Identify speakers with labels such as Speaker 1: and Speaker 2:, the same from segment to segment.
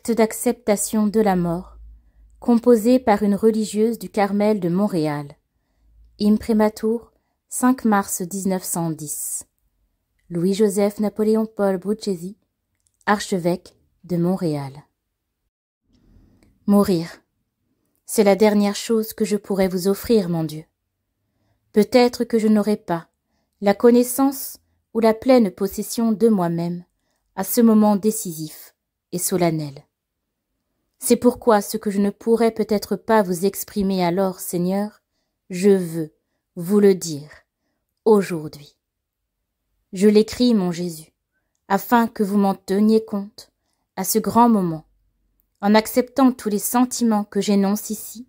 Speaker 1: Acte d'acceptation de la mort, composé par une religieuse du Carmel de Montréal. Imprimatur, 5 mars 1910. Louis-Joseph Napoléon-Paul Bruchesi, archevêque de Montréal. Mourir, c'est la dernière chose que je pourrais vous offrir, mon Dieu. Peut-être que je n'aurai pas la connaissance ou la pleine possession de moi-même à ce moment décisif et solennel. C'est pourquoi ce que je ne pourrais peut-être pas vous exprimer alors, Seigneur, je veux vous le dire aujourd'hui. Je l'écris, mon Jésus, afin que vous m'en teniez compte à ce grand moment, en acceptant tous les sentiments que j'énonce ici,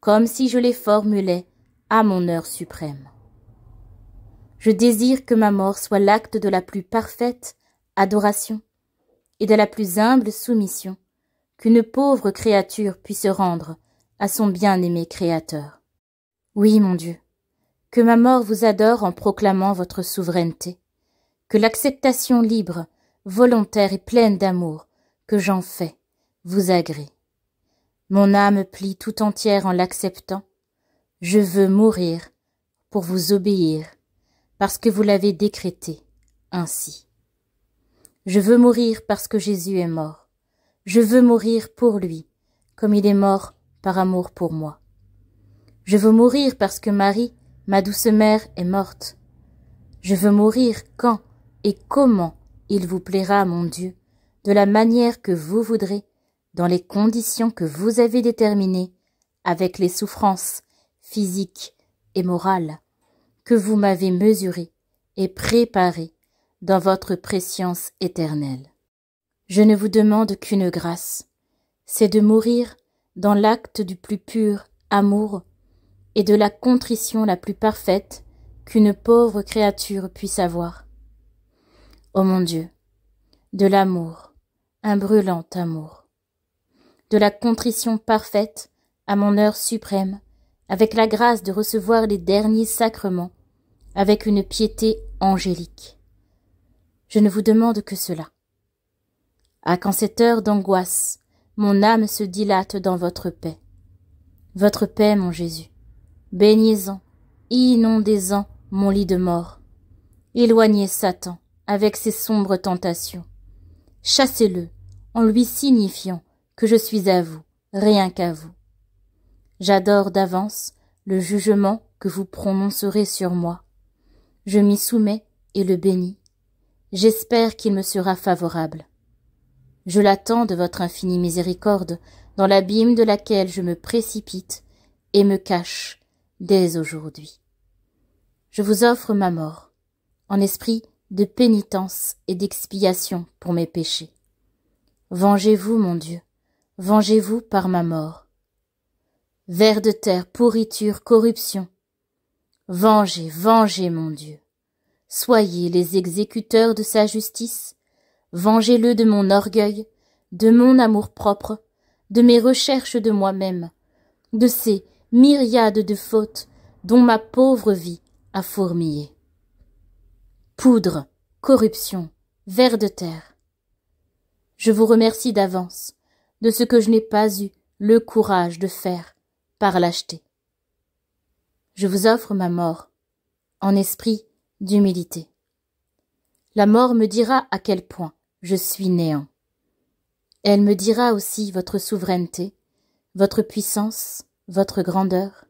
Speaker 1: comme si je les formulais à mon heure suprême. Je désire que ma mort soit l'acte de la plus parfaite adoration et de la plus humble soumission qu'une pauvre créature puisse rendre à son bien-aimé Créateur. Oui, mon Dieu, que ma mort vous adore en proclamant votre souveraineté, que l'acceptation libre, volontaire et pleine d'amour que j'en fais vous agrée. Mon âme plie tout entière en l'acceptant. Je veux mourir pour vous obéir, parce que vous l'avez décrété ainsi. Je veux mourir parce que Jésus est mort. Je veux mourir pour lui, comme il est mort par amour pour moi. Je veux mourir parce que Marie, ma douce mère, est morte. Je veux mourir quand et comment il vous plaira, mon Dieu, de la manière que vous voudrez, dans les conditions que vous avez déterminées, avec les souffrances physiques et morales que vous m'avez mesurées et préparées dans votre préscience éternelle. Je ne vous demande qu'une grâce, c'est de mourir dans l'acte du plus pur amour et de la contrition la plus parfaite qu'une pauvre créature puisse avoir. Ô mon Dieu, de l'amour, un brûlant amour, de la contrition parfaite à mon heure suprême, avec la grâce de recevoir les derniers sacrements, avec une piété angélique. Je ne vous demande que cela. Ah, qu'en cette heure d'angoisse, mon âme se dilate dans votre paix. Votre paix, mon Jésus, baignez-en, inondez-en mon lit de mort. Éloignez Satan avec ses sombres tentations. Chassez-le en lui signifiant que je suis à vous, rien qu'à vous. J'adore d'avance le jugement que vous prononcerez sur moi. Je m'y soumets et le bénis. J'espère qu'il me sera favorable. Je l'attends de votre infinie miséricorde, dans l'abîme de laquelle je me précipite et me cache dès aujourd'hui. Je vous offre ma mort, en esprit de pénitence et d'expiation pour mes péchés. Vengez-vous, mon Dieu, vengez-vous par ma mort. Vers de terre, pourriture, corruption. Vengez, vengez, mon Dieu. Soyez les exécuteurs de sa justice. Vengez-le de mon orgueil, de mon amour-propre, de mes recherches de moi-même, de ces myriades de fautes dont ma pauvre vie a fourmillé. Poudre, corruption, vers de terre. Je vous remercie d'avance de ce que je n'ai pas eu le courage de faire par lâcheté. Je vous offre ma mort, en esprit d'humilité. La mort me dira à quel point je suis néant. Elle me dira aussi votre souveraineté, votre puissance, votre grandeur.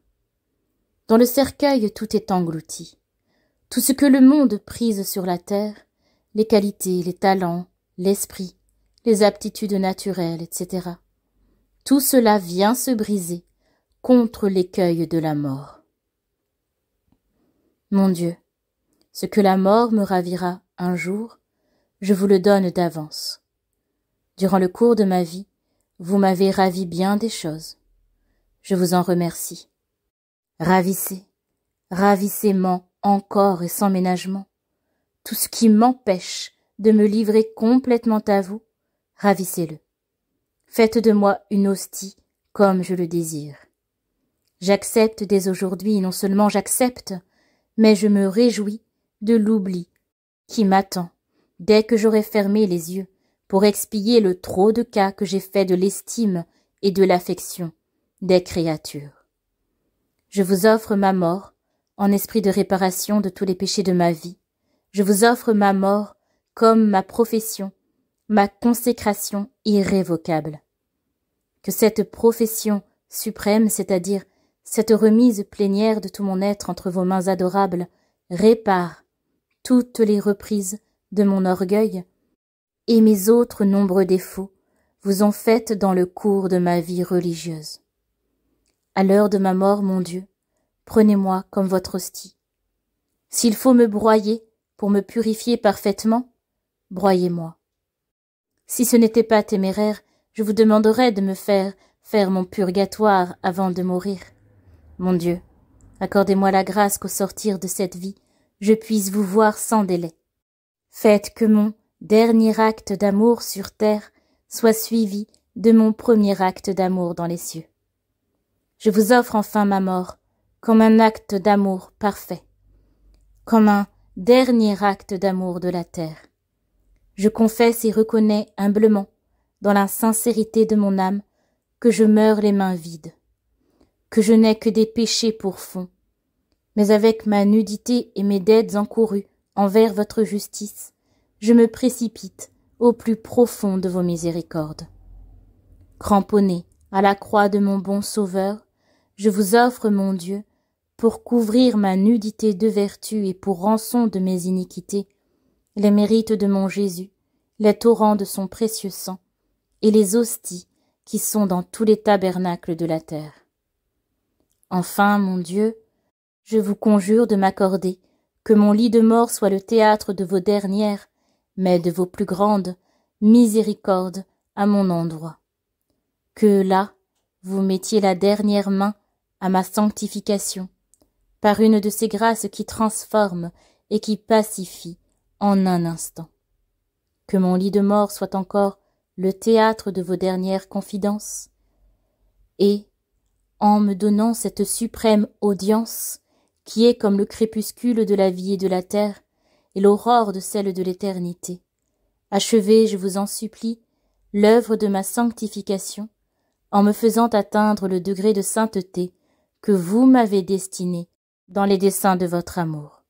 Speaker 1: Dans le cercueil tout est englouti. Tout ce que le monde prise sur la terre, les qualités, les talents, l'esprit, les aptitudes naturelles, etc. Tout cela vient se briser contre l'écueil de la mort. Mon Dieu, ce que la mort me ravira un jour, je vous le donne d'avance. Durant le cours de ma vie, vous m'avez ravi bien des choses. Je vous en remercie. Ravissez, ravissez-m'en encore et sans ménagement. Tout ce qui m'empêche de me livrer complètement à vous, ravissez-le. Faites de moi une hostie comme je le désire. J'accepte dès aujourd'hui, non seulement j'accepte, mais je me réjouis de l'oubli qui m'attend dès que j'aurai fermé les yeux pour expier le trop de cas que j'ai fait de l'estime et de l'affection des créatures. Je vous offre ma mort, en esprit de réparation de tous les péchés de ma vie. Je vous offre ma mort comme ma profession, ma consécration irrévocable. Que cette profession suprême, c'est-à-dire cette remise plénière de tout mon être entre vos mains adorables, répare toutes les reprises de mon orgueil et mes autres nombreux défauts vous ont faites dans le cours de ma vie religieuse. À l'heure de ma mort, mon Dieu, prenez-moi comme votre hostie. S'il faut me broyer pour me purifier parfaitement, broyez-moi. Si ce n'était pas téméraire, je vous demanderais de me faire mon purgatoire avant de mourir. Mon Dieu, accordez-moi la grâce qu'au sortir de cette vie, je puisse vous voir sans délai. Faites que mon dernier acte d'amour sur terre soit suivi de mon premier acte d'amour dans les cieux. Je vous offre enfin ma mort comme un acte d'amour parfait, comme un dernier acte d'amour de la terre. Je confesse et reconnais humblement, dans la sincérité de mon âme, que je meurs les mains vides, que je n'ai que des péchés pour fond, mais avec ma nudité et mes dettes encourues envers votre justice, je me précipite au plus profond de vos miséricordes. Cramponné à la croix de mon bon Sauveur, je vous offre, mon Dieu, pour couvrir ma nudité de vertu et pour rançon de mes iniquités, les mérites de mon Jésus, les torrents de son précieux sang, et les hosties qui sont dans tous les tabernacles de la terre. Enfin, mon Dieu, je vous conjure de m'accorder que mon lit de mort soit le théâtre de vos dernières, mais de vos plus grandes, miséricordes à mon endroit. Que là, vous mettiez la dernière main à ma sanctification, par une de ces grâces qui transforment et qui pacifient en un instant. Que mon lit de mort soit encore le théâtre de vos dernières confidences, et, en me donnant cette suprême audience, qui est comme le crépuscule de la vie et de la terre, et l'aurore de celle de l'éternité, achevez, je vous en supplie, l'œuvre de ma sanctification, en me faisant atteindre le degré de sainteté que vous m'avez destiné dans les desseins de votre amour.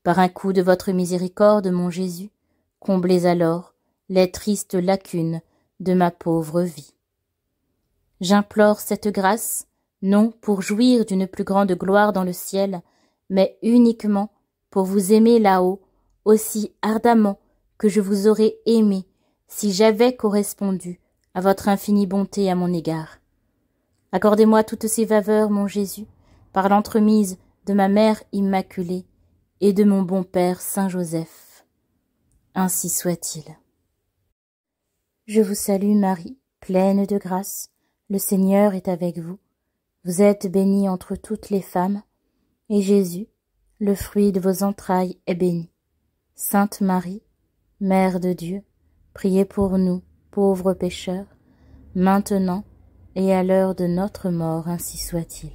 Speaker 1: Par un coup de votre miséricorde, mon Jésus, comblez alors les tristes lacunes de ma pauvre vie. J'implore cette grâce, non pour jouir d'une plus grande gloire dans le ciel, mais uniquement pour vous aimer là-haut aussi ardemment que je vous aurais aimé si j'avais correspondu à votre infinie bonté à mon égard. Accordez-moi toutes ces faveurs, mon Jésus, par l'entremise de ma Mère Immaculée et de mon bon Père Saint Joseph. Ainsi soit-il. Je vous salue Marie, pleine de grâce, le Seigneur est avec vous. Vous êtes bénie entre toutes les femmes, et Jésus, le fruit de vos entrailles, est béni. Sainte Marie, Mère de Dieu, priez pour nous, pauvres pécheurs, maintenant et à l'heure de notre mort, ainsi soit-il.